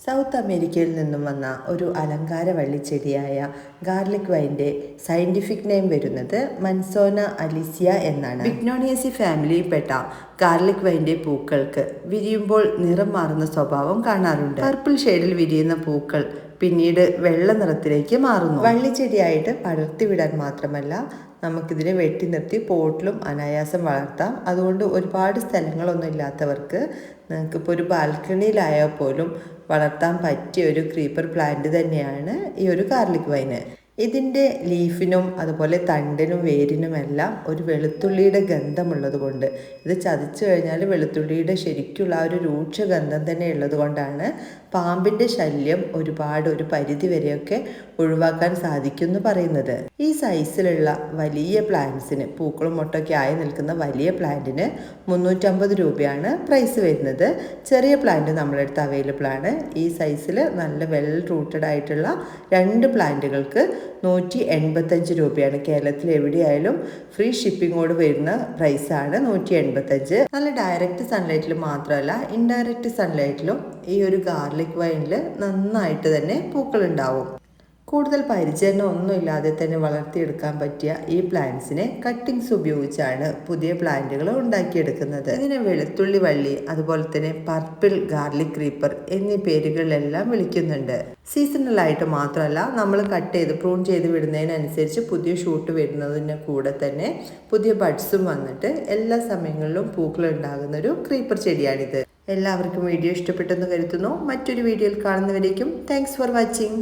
South അമേരിക്കയിൽ നിന്നും വന്ന ഒരു അലങ്കാര വള്ളിച്ചെടിയായ ഗാർലിക് വൈൻ്റെ സയൻറ്റിഫിക് നെയിം വരുന്നത് മൻസോന അലിസിയ എന്നാണ്. വിഗ്നോണിയസി ഫാമിലിയിൽപ്പെട്ട ഗാർലിക് വൈൻ്റെ പൂക്കൾക്ക് വിരിയുമ്പോൾ നിറം മാറുന്ന സ്വഭാവം കാണാറുണ്ട്. പർപ്പിൾ ഷെയ്ഡിൽ വിരിയുന്ന പൂക്കൾ പിന്നീട് വെള്ള നിറത്തിലേക്ക് മാറുന്നു. വള്ളിച്ചെടിയായിട്ട് പടർത്തിവിടാൻ മാത്രമല്ല, നമുക്കിതിനെ വെട്ടി നിർത്തി പോട്ടിലും അനായാസം വളർത്താം. അതുകൊണ്ട് ഒരുപാട് സ്ഥലങ്ങളൊന്നും ഇല്ലാത്തവർക്ക് നിങ്ങൾക്കിപ്പോൾ ഒരു ബാൽക്കണിയിലായാൽ പോലും വളർത്താൻ പറ്റിയ ഒരു ക്രീപ്പർ പ്ലാന്റ് തന്നെയാണ് ഈ ഒരു ഗാർലിക് വൈന്. ഇതിൻ്റെ ലീഫിനും അതുപോലെ തണ്ടിനും വേരിനുമെല്ലാം ഒരു വെളുത്തുള്ളിയുടെ ഗന്ധമുള്ളത് കൊണ്ട്, ഇത് ചതച്ചു കഴിഞ്ഞാൽ വെളുത്തുള്ളിയുടെ ശരിക്കുള്ള ആ ഒരു രൂക്ഷ ഗന്ധം തന്നെ ഉള്ളത് കൊണ്ടാണ് പാമ്പിൻ്റെ ശല്യം ഒരു പരിധി വരെയൊക്കെ ഒഴിവാക്കാൻ സാധിക്കും എന്ന് പറയുന്നത്. ഈ സൈസിലുള്ള വലിയ പ്ലാന്റ്സിന്, പൂക്കളും മൊട്ടൊക്കെ ആയി നിൽക്കുന്ന വലിയ പ്ലാന്റിന് 350 രൂപയാണ് പ്രൈസ് വരുന്നത്. ചെറിയ പ്ലാന്റ് നമ്മുടെ അടുത്ത് അവൈലബിൾ ആണ്. ഈ സൈസിൽ നല്ല വെൽ റൂട്ടഡ് ആയിട്ടുള്ള 2 പ്ലാന്റുകൾക്ക് 185 രൂപയാണ്. കേരളത്തിൽ എവിടെയായാലും ഫ്രീ ഷിപ്പിങ്ങോട് വരുന്ന പ്രൈസാണ് 185. നല്ല ഡയറക്റ്റ് സൺലൈറ്റിൽ മാത്രമല്ല, ഇൻഡയറക്റ്റ് സൺലൈറ്റിലും ഈ ഒരു ഗാർലിക് വൈനിൽ നന്നായിട്ട് തന്നെ പൂക്കളുണ്ടാവും. കൂടുതൽ പരിചരണം ഒന്നുമില്ലാതെ തന്നെ വളർത്തിയെടുക്കാൻ പറ്റിയ ഈ പ്ലാന്റ്സിനെ കട്ടിങ്സ് ഉപയോഗിച്ചാണ് പുതിയ പ്ലാന്റുകൾ ഉണ്ടാക്കിയെടുക്കുന്നത്. ഇതിനെ വെളുത്തുള്ളി വള്ളി, അതുപോലെ തന്നെ പർപ്പിൾ ഗാർലിക് ക്രീപ്പർ എന്നീ പേരുകളിലെല്ലാം വിളിക്കുന്നുണ്ട്. സീസണലായിട്ട് മാത്രമല്ല, നമ്മൾ കട്ട് ചെയ്ത് പ്രൂൺ ചെയ്ത് വിടുന്നതിനനുസരിച്ച് പുതിയ ഷൂട്ട് വരുന്നതിന് കൂടെ തന്നെ പുതിയ ബഡ്സും വന്നിട്ട് എല്ലാ സമയങ്ങളിലും പൂക്കൾ ഉണ്ടാകുന്ന ഒരു ക്രീപ്പർ ചെടിയാണിത്. എല്ലാവർക്കും വീഡിയോ ഇഷ്ടപ്പെട്ടെന്ന് കരുതുന്നു. മറ്റൊരു വീഡിയോയിൽ കാണുന്നവരേക്കും താങ്ക്സ് ഫോർ വാച്ചിങ്.